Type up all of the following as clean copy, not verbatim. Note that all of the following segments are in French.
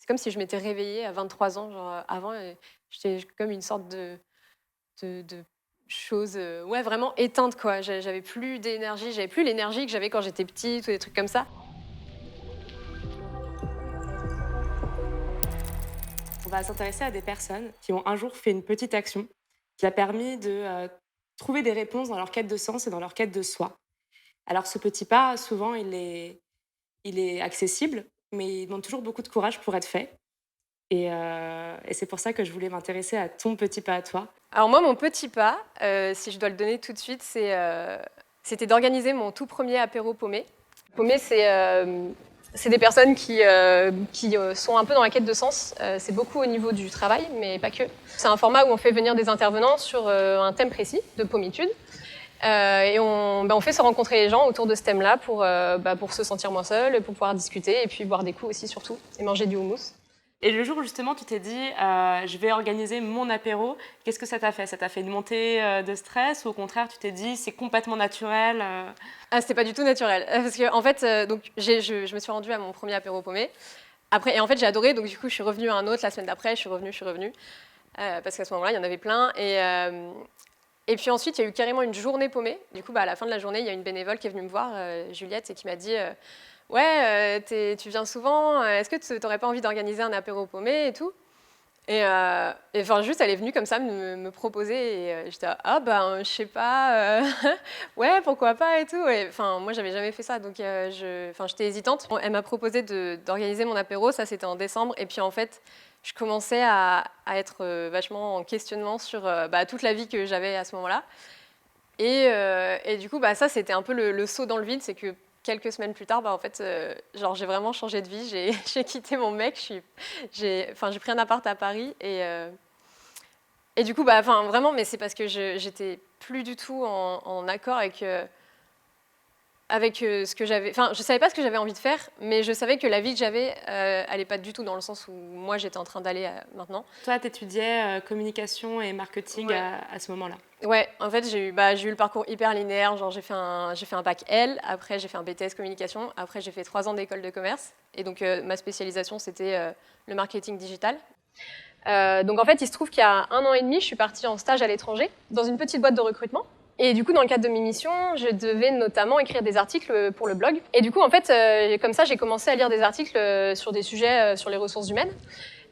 comme si je m'étais réveillée à 23 ans, genre, avant, j'étais comme une sorte de chose, ouais, vraiment éteinte, quoi. J'avais plus d'énergie, j'avais plus l'énergie que j'avais quand j'étais petite ou des trucs comme ça. On va s'intéresser à des personnes qui ont un jour fait une petite action qui a permis de trouver des réponses dans leur quête de sens et dans leur quête de soi. Alors ce petit pas, souvent, il est accessible, mais il demande toujours beaucoup de courage pour être fait. Et c'est pour ça que je voulais m'intéresser à ton petit pas à toi. Alors moi, mon petit pas, si je dois le donner tout de suite, c'était d'organiser mon tout premier apéro paumé. Paumé, c'est des personnes qui sont un peu dans la quête de sens. C'est beaucoup au niveau du travail, mais pas que. C'est un format où on fait venir des intervenants sur un thème précis de pommitude. Et on fait se rencontrer les gens autour de ce thème-là pour se sentir moins seul, pour pouvoir discuter et puis boire des coups aussi surtout, et manger du houmous. Et le jour où justement tu t'es dit je vais organiser mon apéro, qu'est-ce que ça t'a fait? Ça t'a fait une montée de stress ou au contraire tu t'es dit c'est complètement naturel Ah, c'était pas du tout naturel. Parce que, en fait, donc, je me suis rendue à mon premier apéro paumé. Après, et en fait, j'ai adoré, donc du coup, je suis revenue à un autre la semaine d'après, je suis revenue. Parce qu'à ce moment-là, il y en avait plein. Et puis ensuite, il y a eu carrément une journée paumée. Du coup, à la fin de la journée, il y a une bénévole qui est venue me voir, Juliette, et qui m'a dit ouais, tu viens souvent, est-ce que tu n'aurais pas envie d'organiser un apéro paumé et tout. Et enfin, juste, elle est venue comme ça me proposer, et j'étais ah ben, je sais pas, ouais, pourquoi pas et tout. Et enfin, moi, j'avais jamais fait ça, donc j'étais hésitante. Elle m'a proposé d'organiser mon apéro, ça c'était en décembre, et puis en fait, je commençais à être vachement en questionnement sur toute la vie que j'avais à ce moment-là. Et du coup, ça, c'était un peu le saut dans le vide, c'est que quelques semaines plus tard, en fait, j'ai vraiment changé de vie. J'ai quitté mon mec, j'ai pris un appart à Paris, et du coup, vraiment, mais c'est parce que j'étais plus du tout en accord avec ce que j'avais. Enfin, je savais pas ce que j'avais envie de faire, mais je savais que la vie que j'avais allait pas du tout dans le sens où moi j'étais en train d'aller maintenant. Toi, tu étudiais communication et marketing Ouais. à ce moment-là. Ouais, en fait, j'ai eu le parcours hyper linéaire. Genre, j'ai fait un bac L, après j'ai fait un BTS communication, après j'ai fait 3 ans d'école de commerce. Et donc, ma spécialisation, c'était le marketing digital. Donc, en fait, il se trouve qu'il y a 1 an et demi, je suis partie en stage à l'étranger, dans une petite boîte de recrutement. Et du coup, dans le cadre de mes missions, je devais notamment écrire des articles pour le blog. Et du coup, en fait, comme ça, j'ai commencé à lire des articles sur des sujets sur les ressources humaines.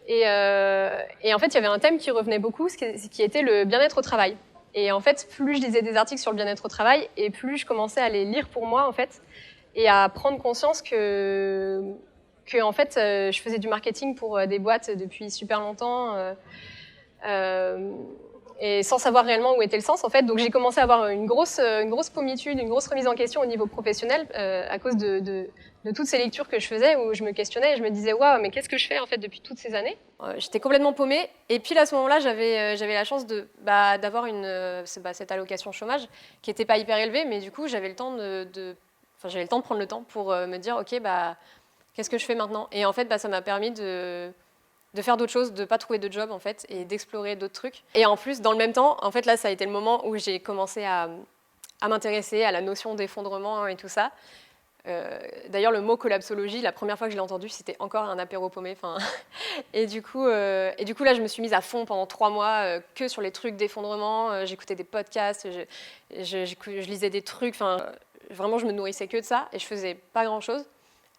Et en fait, il y avait un thème qui revenait beaucoup, qui était le bien-être au travail. Et en fait, plus je lisais des articles sur le bien-être au travail, et plus je commençais à les lire pour moi, en fait, et à prendre conscience que en fait, je faisais du marketing pour des boîtes depuis super longtemps, euh, et sans savoir réellement où était le sens, en fait. Donc j'ai commencé à avoir une grosse pommitude, une grosse remise en question au niveau professionnel, à cause de toutes ces lectures que je faisais, où je me questionnais et je me disais waouh, mais qu'est-ce que je fais en fait depuis toutes ces années. J'étais complètement paumée, et puis à ce moment-là, j'avais la chance d'avoir cette allocation chômage qui n'était pas hyper élevée, mais du coup j'avais le temps j'avais le temps de prendre le temps pour me dire ok, qu'est-ce que je fais maintenant. Et en fait, ça m'a permis de faire d'autres choses, de pas trouver de job en fait, et d'explorer d'autres trucs. Et en plus, dans le même temps, en fait, là, ça a été le moment où j'ai commencé à m'intéresser à la notion d'effondrement et tout ça. D'ailleurs, le mot collapsologie, la première fois que je l'ai entendu, c'était encore un apéro paumé. Et du coup, là, je me suis mise à fond pendant 3 mois que sur les trucs d'effondrement. J'écoutais des podcasts, je lisais des trucs. Vraiment, je me nourrissais que de ça, et je faisais pas grand-chose.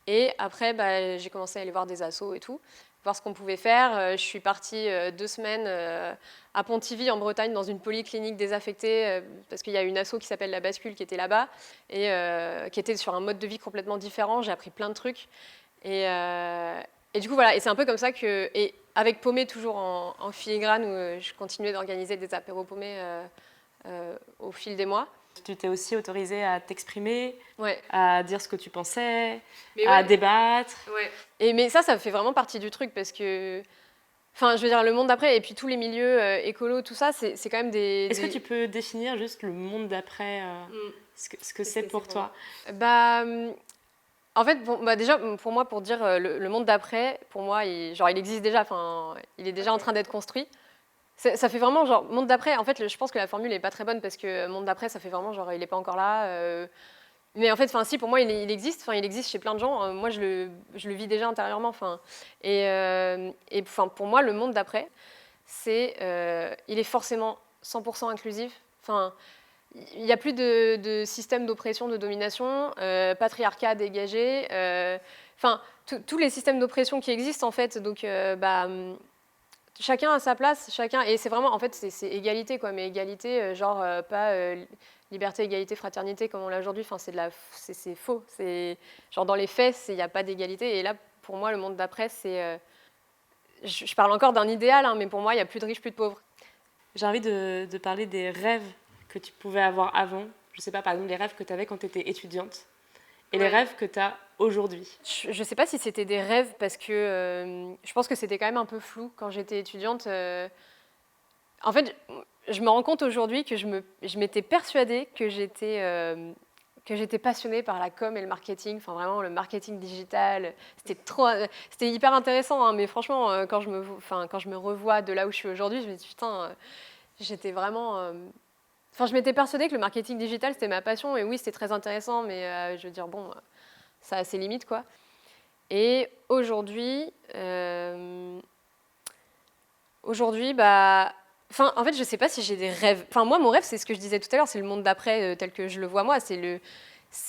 Et après, j'ai commencé à aller voir des assos et tout, voir ce qu'on pouvait faire. Je suis partie 2 semaines à Pontivy, en Bretagne, dans une polyclinique désaffectée, parce qu'il y a une asso qui s'appelle La Bascule qui était là-bas, et qui était sur un mode de vie complètement différent. J'ai appris plein de trucs. Et du coup, voilà, et c'est un peu comme ça que... Et avec Paumé, toujours en filigrane, où je continuais d'organiser des apéros paumés au fil des mois. Tu t'es aussi autorisée à t'exprimer, Ouais. à dire ce que tu pensais, Mais à ouais. débattre. Ouais. Mais ça fait vraiment partie du truc, parce que... Enfin, je veux dire, le monde d'après, et puis tous les milieux écolos, tout ça, c'est quand même Est-ce que tu peux définir juste le monde d'après, ce que c'est pour toi? En fait, déjà, pour moi, pour dire le monde d'après, pour moi, il existe déjà, il est déjà en train d'être construit. Ça fait vraiment genre monde d'après. En fait, je pense que la formule est pas très bonne, parce que monde d'après, ça fait vraiment genre il est pas encore là. Mais en fait, enfin, si, pour moi, il existe. Enfin, il existe chez plein de gens. Moi, je le vis déjà intérieurement. Enfin, et enfin, pour moi, le monde d'après, il est forcément 100% inclusif. Enfin, il n'y a plus de système d'oppression, de domination, patriarcat dégagé. Enfin, tous les systèmes d'oppression qui existent, en fait. Donc, chacun a sa place, chacun. Et c'est vraiment, en fait, c'est égalité, quoi. Mais égalité, genre, pas liberté, égalité, fraternité, comme on l'a aujourd'hui. Enfin, c'est faux. Genre, dans les faits, il n'y a pas d'égalité. Et là, pour moi, le monde d'après, c'est. Je parle encore d'un idéal, hein, mais pour moi, il n'y a plus de riches, plus de pauvres. J'ai envie de parler des rêves que tu pouvais avoir avant. Je sais pas, par exemple, les rêves que tu avais quand tu étais étudiante et les rêves que tu as aujourd'hui. Je sais pas si c'était des rêves parce que je pense que c'était quand même un peu flou quand j'étais étudiante. En fait, je me rends compte aujourd'hui que je m'étais persuadée que j'étais passionnée par la com et le marketing, enfin vraiment le marketing digital. C'était hyper intéressant, hein, mais franchement, quand je me revois de là où je suis aujourd'hui, je me dis putain, j'étais vraiment. Enfin, je m'étais persuadée que le marketing digital c'était ma passion et oui, c'était très intéressant, mais je veux dire bon, ça a ses limites quoi. Et aujourd'hui, bah. Enfin, en fait, je sais pas si j'ai des rêves. Enfin, moi, mon rêve, c'est ce que je disais tout à l'heure, c'est le monde d'après tel que je le vois moi. C'est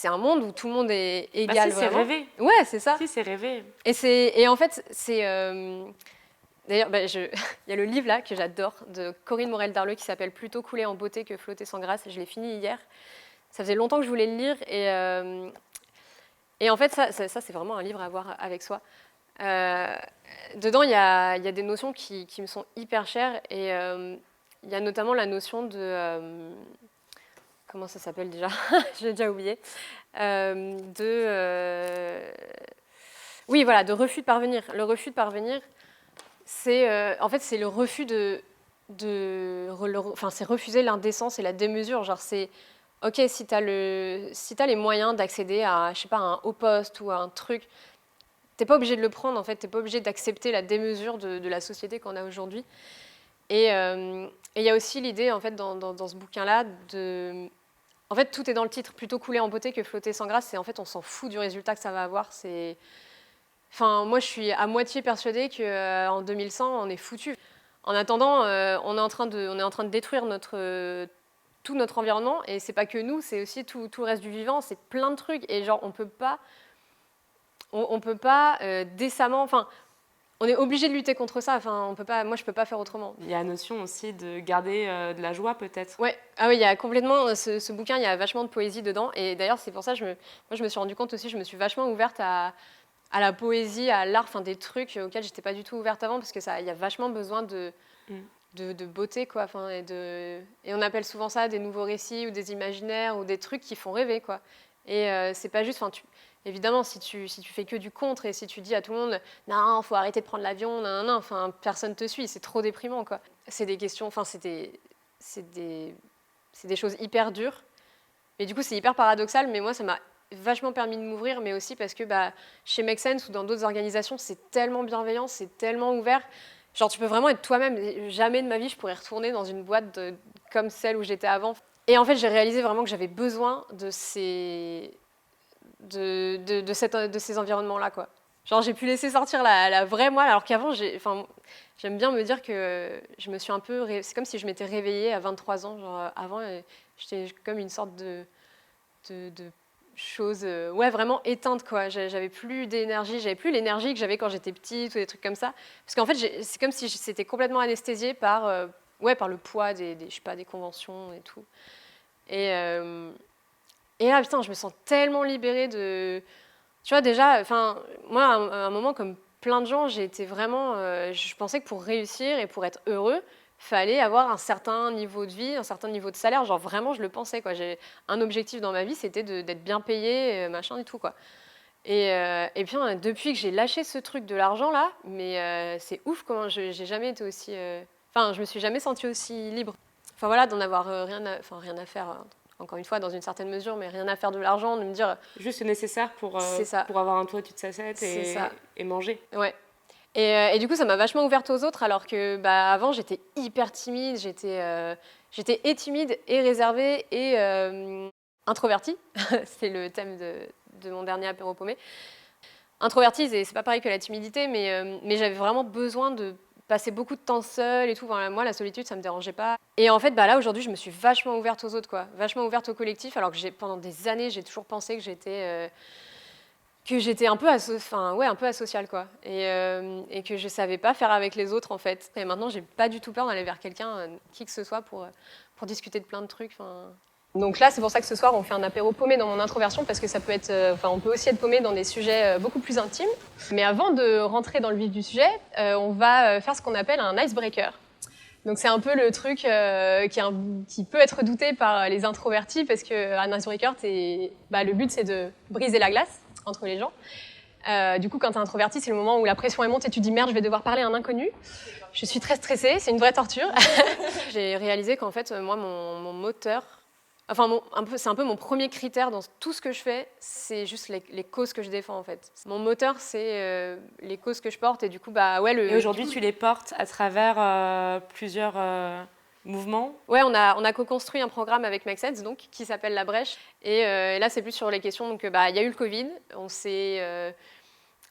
un monde où tout le monde est égal. Bah si, c'est rêvé. Ouais, c'est ça. Si, c'est rêvé. Et en fait, c'est. D'ailleurs, bah, il y a le livre là que j'adore de Corinne Morel-Darleux qui s'appelle Plutôt couler en beauté que flotter sans grâce. Je l'ai fini hier. Ça faisait longtemps que je voulais le lire et en fait, ça c'est vraiment un livre à voir avec soi. Dedans, il y a des notions qui me sont hyper chères et il y a notamment la notion de comment ça s'appelle déjà? J'ai déjà oublié. Oui, voilà, de refus de parvenir. Le refus de parvenir, en fait, c'est le refus enfin, c'est refuser l'indécence et la démesure. Genre, c'est ok, si tu as les moyens d'accéder à, je sais pas, un haut poste ou à un truc, t'es pas obligé de le prendre, en fait. T'es pas obligé d'accepter la démesure de la société qu'on a aujourd'hui. Et il y a aussi l'idée, en fait, dans ce bouquin-là, en fait, tout est dans le titre. Plutôt couler en beauté que flotter sans grâce. En fait, on s'en fout du résultat que ça va avoir. Enfin, moi, je suis à moitié persuadée qu'en 2100, on est foutu. En attendant, on est en train de détruire tout notre environnement. Et c'est pas que nous, c'est aussi tout le reste du vivant. C'est plein de trucs. Et genre, on peut pas décemment. Enfin, on est obligé de lutter contre ça. Enfin, on peut pas. Moi, je peux pas faire autrement. Il y a la notion aussi de garder de la joie, peut-être. Ouais. Ah oui, il y a complètement ce bouquin. Il y a vachement de poésie dedans. Et d'ailleurs, c'est pour ça moi, je me suis rendu compte aussi. Je me suis vachement ouverte à la poésie, à l'art, enfin des trucs auxquels j'étais pas du tout ouverte avant, parce que il y a vachement besoin de beauté, quoi. Enfin, et on appelle souvent ça des nouveaux récits ou des imaginaires ou des trucs qui font rêver, quoi. Et c'est pas juste. Enfin, évidemment, si tu fais que du contre et si tu dis à tout le monde non, faut arrêter de prendre l'avion, non, enfin personne te suit, c'est trop déprimant, quoi. C'est des questions. Enfin, c'est des choses hyper dures. Mais du coup, c'est hyper paradoxal. Mais moi, ça m'a vachement permis de m'ouvrir, mais aussi parce que chez Make Sense ou dans d'autres organisations, c'est tellement bienveillant, c'est tellement ouvert. Genre, tu peux vraiment être toi-même. Jamais de ma vie, je pourrais retourner dans une boîte comme celle où j'étais avant. Et en fait, j'ai réalisé vraiment que j'avais besoin de ces environnements-là, quoi. Genre, j'ai pu laisser sortir la vraie moi, alors qu'avant, j'aime bien me dire que je me suis un peu... C'est comme si je m'étais réveillée à 23 ans. Genre, avant, j'étais comme une sorte de chose ouais, vraiment éteinte, quoi. J'avais plus d'énergie, j'avais plus l'énergie que j'avais quand j'étais petite ou des trucs comme ça. Parce qu'en fait, c'est comme si c'était complètement anesthésié par le poids je sais pas, des conventions et tout. Et là, putain, je me sens tellement libérée de... Tu vois, déjà, enfin, moi, à un moment, comme plein de gens, j'ai été vraiment... je pensais que pour réussir et pour être heureux, fallait avoir un certain niveau de vie, un certain niveau de salaire. Genre vraiment, je le pensais, quoi. J'ai un objectif dans ma vie, c'était d'être bien payé, machin et tout, quoi. Et puis depuis que j'ai lâché ce truc de l'argent là, mais c'est ouf comment j'ai jamais été aussi. Enfin, je me suis jamais sentie aussi libre. Enfin voilà, d'en avoir rien à faire. Encore une fois, dans une certaine mesure, mais rien à faire de l'argent, de me dire. Juste nécessaire pour avoir un toit au-dessus de sa tête et manger. Ouais. Et du coup, ça m'a vachement ouverte aux autres, alors que avant, j'étais hyper timide, j'étais et timide et réservée et introvertie, c'est le thème de mon dernier apéro paumé. Introvertie, c'est pas pareil que la timidité, mais j'avais vraiment besoin de passer beaucoup de temps seule et tout. Enfin, moi, la solitude, ça me dérangeait pas. Et en fait, là, aujourd'hui, je me suis vachement ouverte aux autres, quoi. Vachement ouverte au collectif, alors que pendant des années, j'ai toujours pensé que j'étais un peu un peu asociale, quoi. Et que je savais pas faire avec les autres, en fait. Et maintenant, j'ai pas du tout peur d'aller vers quelqu'un, qui que ce soit, pour discuter de plein de trucs. Donc là, c'est pour ça que ce soir, on fait un apéro paumé dans mon introversion, parce que ça peut être, on peut aussi être paumé dans des sujets beaucoup plus intimes. Mais avant de rentrer dans le vif du sujet, on va faire ce qu'on appelle un icebreaker. Donc c'est un peu le truc qui peut être douté par les introvertis, parce qu'un icebreaker, le but, c'est de briser la glace entre les gens. Du coup, quand t'es introverti, c'est le moment où la pression elle monte et tu dis merde, je vais devoir parler à un inconnu. Je suis très stressée, c'est une vraie torture. J'ai réalisé qu'en fait, moi, mon moteur, c'est un peu mon premier critère dans tout ce que je fais, c'est juste les causes que je défends, en fait. Mon moteur, c'est les causes que je porte, et du coup, Et aujourd'hui, tu les portes à travers plusieurs mouvements. Ouais, on a co-construit un programme avec Make Sense, donc, qui s'appelle La Brèche. Et là, c'est plus sur les questions. Donc, il y a eu le Covid. Il y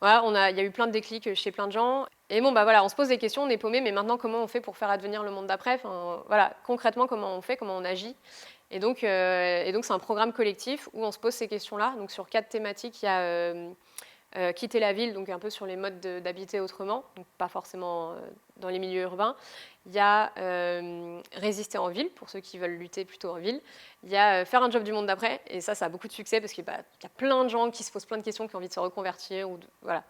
a eu plein de déclics chez plein de gens. Et on se pose des questions, on est paumé, mais maintenant, comment on fait pour faire advenir le monde d'après ? Concrètement, comment on fait, comment on agit ? Et donc, c'est un programme collectif où on se pose ces questions-là. Donc, sur 4 thématiques, il y a quitter la ville, donc un peu sur les modes d'habiter autrement, donc pas forcément dans les milieux urbains. Il y a résister en ville, pour ceux qui veulent lutter plutôt en ville. Il y a faire un job du monde d'après, et ça a beaucoup de succès, parce qu'il y a plein de gens qui se posent plein de questions, qui ont envie de se reconvertir. Voilà.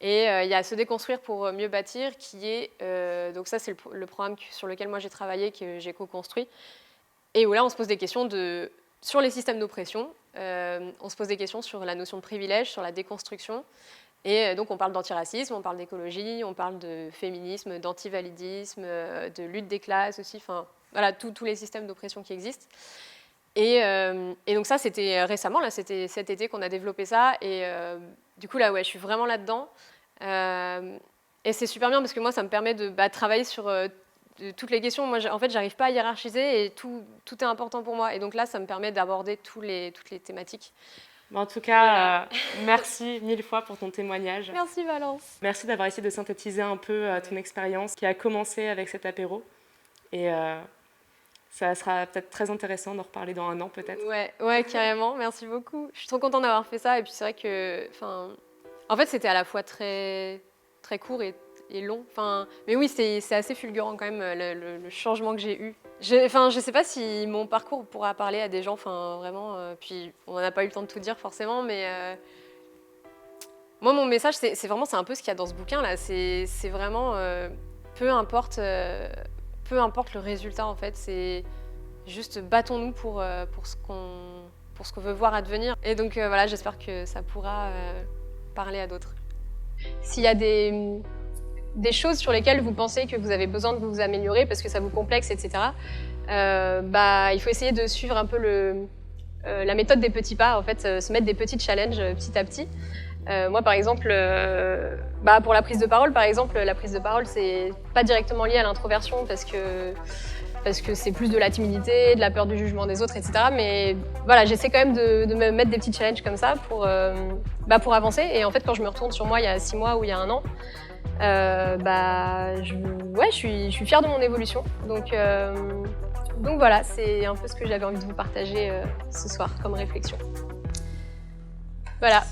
Et il y a se déconstruire pour mieux bâtir, qui est... donc ça, c'est le programme sur lequel moi j'ai travaillé, que j'ai co-construit. Et où là, on se pose des questions sur les systèmes d'oppression, on se pose des questions sur la notion de privilège, sur la déconstruction. Et donc, on parle d'antiracisme, on parle d'écologie, on parle de féminisme, d'antivalidisme, de lutte des classes aussi, tous les systèmes d'oppression qui existent. Et donc ça, c'était récemment, là, c'était cet été qu'on a développé ça. Et du coup, là, je suis vraiment là-dedans. Et c'est super bien parce que moi, ça me permet de travailler sur... toutes les questions. Moi, en fait, j'arrive pas à hiérarchiser et tout est important pour moi. Et donc là, ça me permet d'aborder toutes les thématiques. En tout cas, merci 1000 fois pour ton témoignage. Merci Valence. Merci d'avoir essayé de synthétiser un peu ton expérience qui a commencé avec cet apéro. Et ça sera peut-être très intéressant d'en reparler dans un an, peut-être. Ouais, carrément. Merci beaucoup. Je suis trop contente d'avoir fait ça. Et puis c'est vrai que, en fait, c'était à la fois très, très court et long. Mais oui, c'est assez fulgurant quand même, le changement que j'ai eu. Je sais pas si mon parcours pourra parler à des gens, vraiment. Puis on n'a pas eu le temps de tout dire forcément, mais moi, mon message, c'est un peu ce qu'il y a dans ce bouquin là. C'est vraiment peu importe le résultat en fait. C'est juste battons-nous pour ce qu'on veut voir advenir. Et donc j'espère que ça pourra parler à d'autres. S'il y a des choses sur lesquelles vous pensez que vous avez besoin de vous améliorer parce que ça vous complexe, etc., il faut essayer de suivre un peu la méthode des petits pas, en fait, se mettre des petits challenges petit à petit. Moi, par exemple, pour la prise de parole, la prise de parole, c'est pas directement lié à l'introversion parce que c'est plus de la timidité, de la peur du jugement des autres, etc. Mais j'essaie quand même de me mettre des petits challenges comme ça pour avancer. Et en fait, quand je me retourne sur moi il y a 6 mois ou il y a 1 an, je suis fière de mon évolution. Donc voilà, c'est un peu ce que j'avais envie de vous partager ce soir comme réflexion. Voilà.